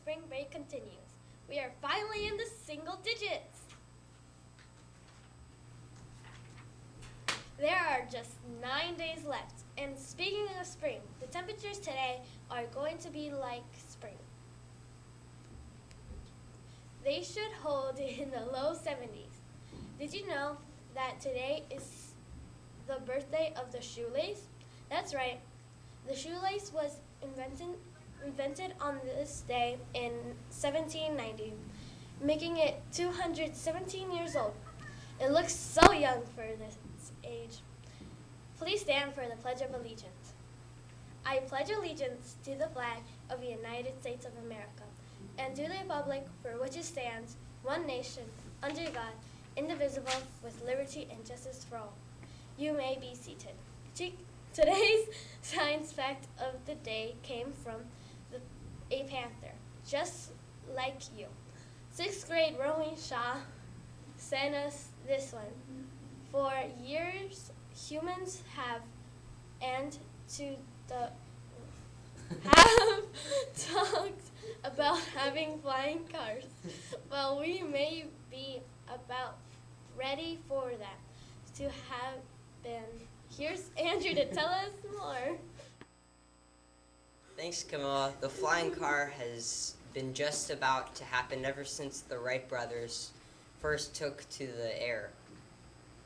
spring break continues. We are finally in the single digits. There are just 9 days left, and speaking of spring, the temperatures today are going to be like spring. They should hold in the low 70s. Did you know that today is the birthday of the shoelace? That's right. The shoelace was invented on this day in 1790, making it 217 years old. It looks so young for this age. Please stand for the Pledge of Allegiance. I pledge allegiance to the flag of the United States of America and to the republic for which it stands, one nation, under God, indivisible, with liberty and justice for all. You may be seated. Today's science fact of the day came from a panther, just like you. 6th grade Rowan Shaw sent us this one. For years, humans have talked about having flying cars. Well, we may be about ready for that to happen. Here's Andrew to tell us more. Thanks, Camilla. The flying car has been just about to happen ever since the Wright brothers first took to the air.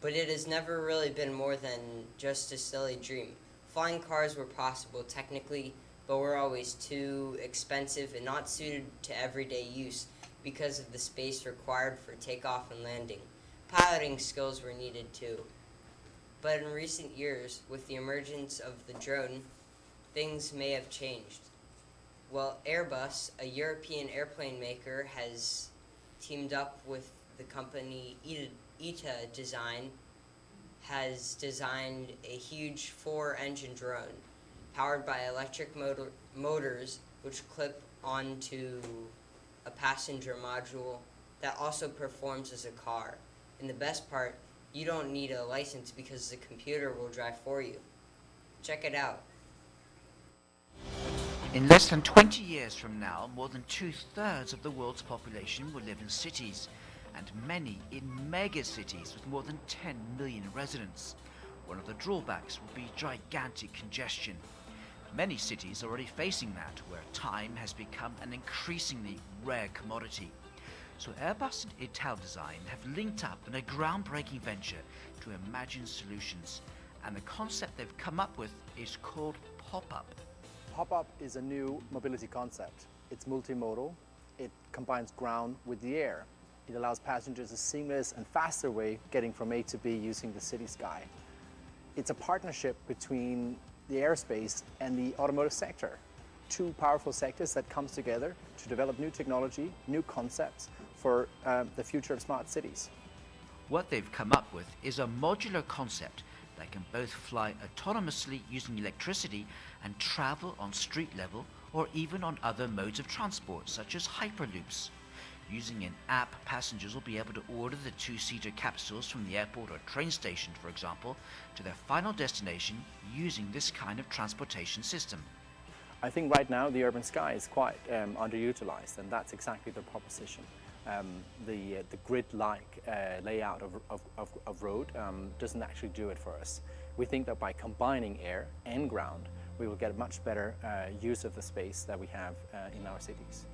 But it has never really been more than just a silly dream. Flying cars were possible technically, but were always too expensive and not suited to everyday use because of the space required for takeoff and landing. Piloting skills were needed too. But in recent years, with the emergence of the drone, things may have changed. Well, Airbus, a European airplane maker, has teamed up with the company ETA Design, has designed a huge 4-engine drone powered by electric motors which clip onto a passenger module that also performs as a car. And the best part, you don't need a license because the computer will drive for you. Check it out. In less than 20 years from now, more than 2/3 of the world's population will live in cities, and many in megacities with more than 10 million residents. One of the drawbacks will be gigantic congestion. Many cities are already facing that, where time has become an increasingly rare commodity. So Airbus and Ital Design have linked up in a groundbreaking venture to imagine solutions, and the concept they've come up with is called Pop-Up. Pop-Up is a new mobility concept. It's multimodal. It combines ground with the air. It allows passengers a seamless and faster way getting from A to B using the city sky. It's a partnership between the airspace and the automotive sector. Two powerful sectors that comes together to develop new technology, new concepts for the future of smart cities. What they've come up with is a modular concept that can both fly autonomously using electricity and travel on street level or even on other modes of transport such as hyperloops. Using an app, passengers will be able to order the 2-seater capsules from the airport or train station, for example, to their final destination using this kind of transportation system. I think right now the urban sky is quite underutilized, and that's exactly the proposition. The grid-like layout of road doesn't actually do it for us. We think that by combining air and ground, we will get a much better use of the space that we have in our cities.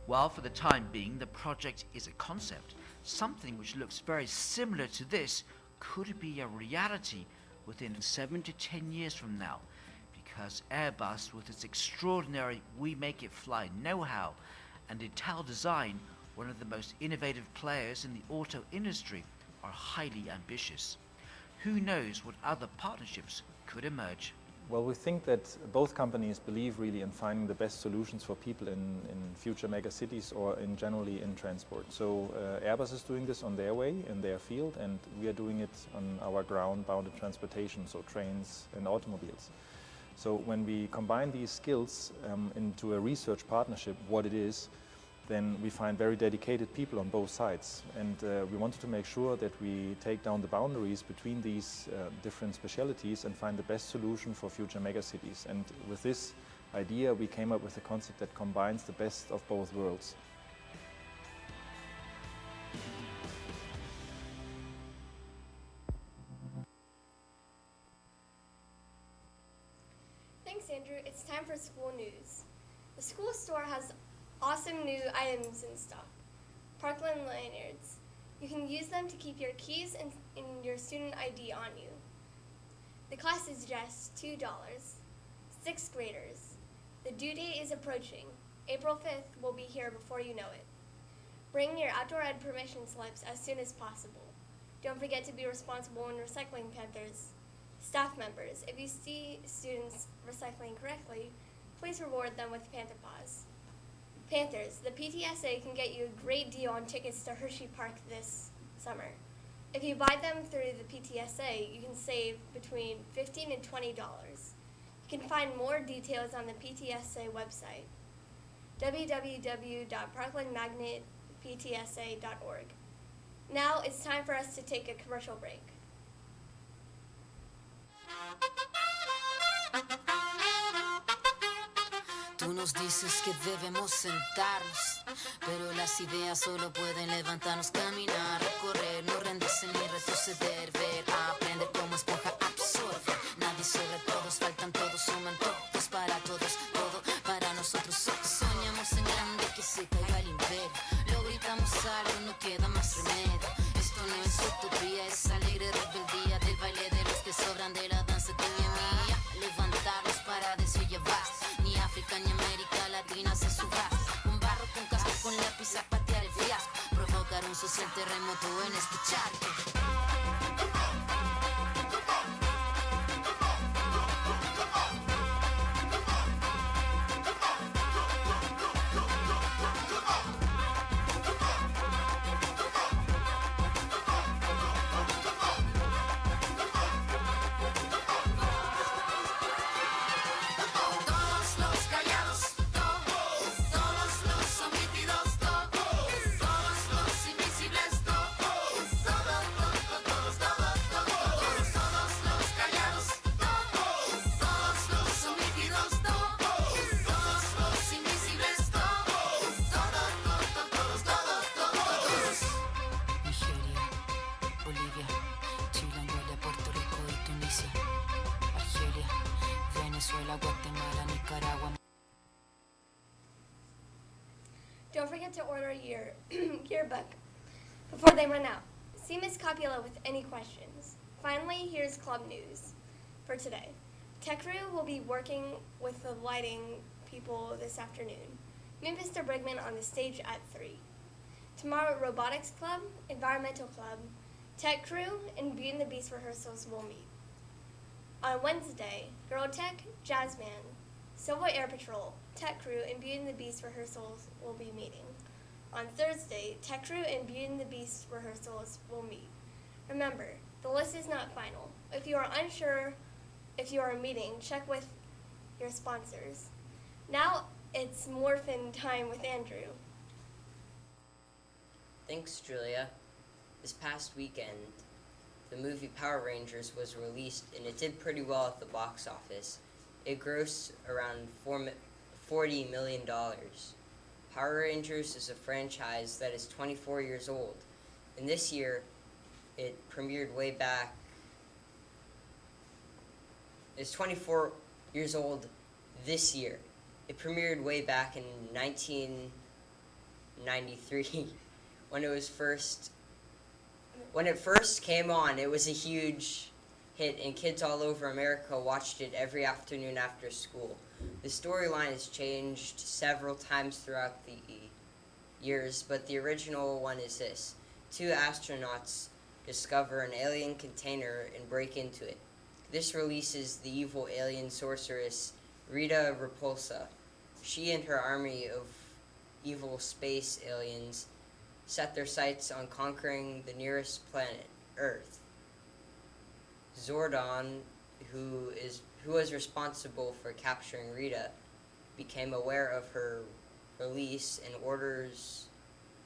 While for the time being the project is a concept, something which looks very similar to this could be a reality within 7 to 10 years from now, because Airbus, with its extraordinary We Make It Fly know-how, and Ital Design, one of the most innovative players in the auto industry, are highly ambitious. Who knows what other partnerships could emerge? Well, we think that both companies believe really in finding the best solutions for people in future megacities or in generally in transport. So Airbus is doing this on their way, in their field, and we are doing it on our ground-bounded transportation, so trains and automobiles. So when we combine these skills into a research partnership, what it is, then we find very dedicated people on both sides. And we wanted to make sure that we take down the boundaries between these different specialities and find the best solution for future megacities. And with this idea, we came up with a concept that combines the best of both worlds. Thanks, Andrew. It's time for school news. The school store has awesome new items in stock. Parkland lanyards. You can use them to keep your keys and your student ID on you. The cost is just $2. Sixth graders. The due date is approaching. April 5th will be here before you know it. Bring your outdoor ed permission slips as soon as possible. Don't forget to be responsible when recycling, Panthers. Staff members, if you see students recycling correctly, please reward them with Panther Paws. Panthers, the PTSA can get you a great deal on tickets to Hershey Park this summer. If you buy them through the PTSA, you can save between $15 and $20. You can find more details on the PTSA website, www.parklandmagnetptsa.org. Now it's time for us to take a commercial break. Tú nos dices que debemos sentarnos, pero las ideas solo pueden levantarnos, caminar, recorrer, no rendirse ni retroceder, ver, aprender como esponja absorbe. Nadie sobre todos, faltan todos, suman todos para todos, todo para nosotros. Soñamos en grande que se caiga el imperio, lo gritamos algo, no queda más remedio. Esto no es utopía, es alegre rebeldía del baile de los que sobran de la danza de mi mía. Levantarnos para decir ya basta. Ni África ni América Latina se suba. Con barro, con casco, con lápiz a patear el fiasco. Provocar un social terremoto en este charco. Don't forget to order your yearbook before they run out. See Ms. Coppola with any questions. Finally, here's club news for today. Tech Crew will be working with the lighting people this afternoon. Meet Mr. Brigman on the stage at 3. Tomorrow, Robotics Club, Environmental Club, Tech Crew, and Beauty and the Beast rehearsals will meet. On Wednesday, Girl Tech, Jazz Band, Civil Air Patrol, Tech Crew, and Beauty and the Beast rehearsals will be meeting. On Thursday, Tech Crew and Beauty and the Beast rehearsals will meet. Remember, the list is not final. If you are unsure if you are meeting, check with your sponsors. Now it's Morphin time with Andrew. Thanks, Julia. This past weekend, the movie Power Rangers was released, and it did pretty well at the box office. It grossed around $40 million. Power Rangers is a franchise that is 24 years old, and this year it premiered way back. It's 24 years old this year. It premiered way back in 1993 when it first came on. It was a huge hit, and kids all over America watched it every afternoon after school. The storyline has changed several times throughout the years, but the original one is this. 2 astronauts discover an alien container and break into it. This releases the evil alien sorceress Rita Repulsa. She and her army of evil space aliens set their sights on conquering the nearest planet, Earth. Zordon, who was responsible for capturing Rita, became aware of her release and orders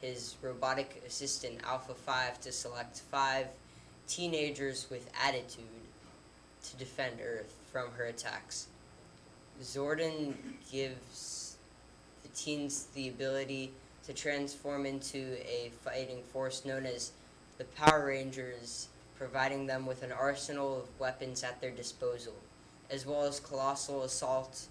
his robotic assistant Alpha 5 to select 5 teenagers with attitude to defend Earth from her attacks. Zordon gives the teens the ability to transform into a fighting force known as the Power Rangers, providing them with an arsenal of weapons at their disposal, as well as colossal assault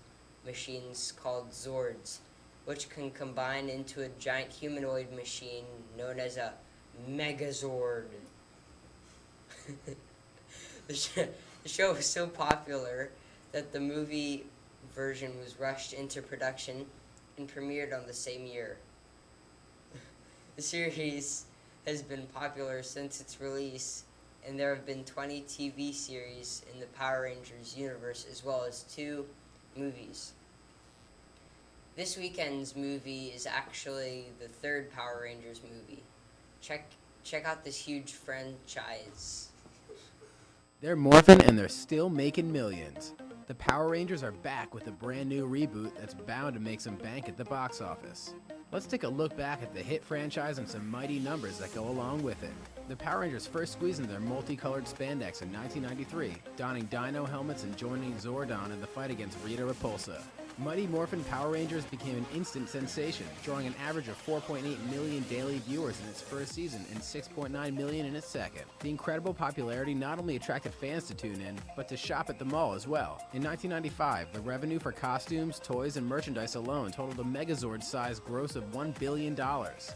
machines called Zords, which can combine into a giant humanoid machine known as a Megazord. The show was so popular that the movie version was rushed into production and premiered on the same year. The series has been popular since its release, and there have been 20 TV series in the Power Rangers universe, as well as 2 movies. This weekend's movie is actually the 3rd Power Rangers movie. Check out this huge franchise. They're morphin' and they're still making millions. The Power Rangers are back with a brand new reboot that's bound to make some bank at the box office. Let's take a look back at the hit franchise and some mighty numbers that go along with it. The Power Rangers first squeezed into their multicolored spandex in 1993, donning dino helmets and joining Zordon in the fight against Rita Repulsa. Mighty Morphin Power Rangers became an instant sensation, drawing an average of 4.8 million daily viewers in its first season and 6.9 million in its second. The incredible popularity not only attracted fans to tune in, but to shop at the mall as well. In 1995, the revenue for costumes, toys, and merchandise alone totaled a Megazord-sized gross of $1 billion.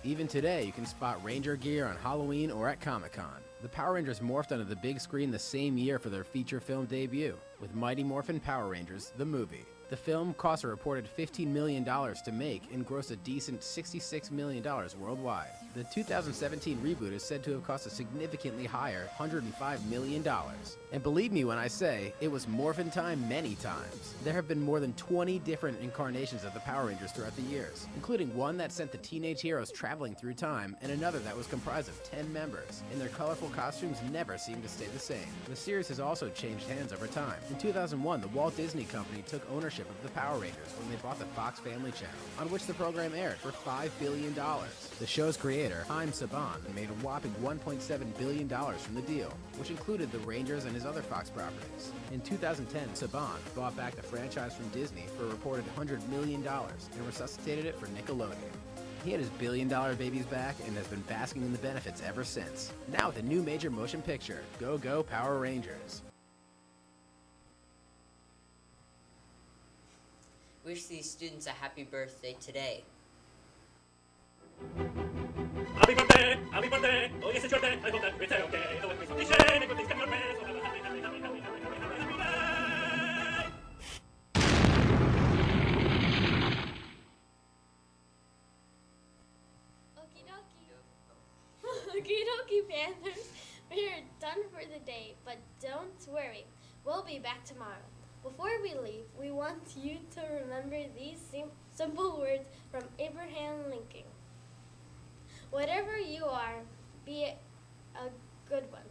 Even today, you can spot Ranger gear on Halloween or at Comic-Con. The Power Rangers morphed onto the big screen the same year for their feature film debut, with Mighty Morphin Power Rangers, the movie. The film cost a reported $15 million to make and grossed a decent $66 million worldwide. The 2017 reboot is said to have cost a significantly higher $105 million. And believe me when I say, it was morphin' time many times. There have been more than 20 different incarnations of the Power Rangers throughout the years, including one that sent the teenage heroes traveling through time and another that was comprised of 10 members, and their colorful costumes never seemed to stay the same. The series has also changed hands over time. In 2001, the Walt Disney Company took ownership of the Power Rangers when they bought the Fox Family Channel, on which the program aired for $5 billion. The show's creator, Haim Saban, made a whopping $1.7 billion from the deal, which included the Rangers and his other Fox properties. In 2010, Saban bought back the franchise from Disney for a reported $100 million and resuscitated it for Nickelodeon. He had his billion-dollar babies back and has been basking in the benefits ever since. Now with a new major motion picture, Go Go Power Rangers. Wish these students a happy birthday today. Happy birthday, oh yes it's your day, I hope that it's okay, so when we say shame, good things come your way, so have a happy Okie dokie. Okie dokie, Panthers. We're done for the day, but don't worry. We'll be back tomorrow. Before we leave, we want you to remember these simple words from Abraham Lincoln. Whatever you are, be a good one.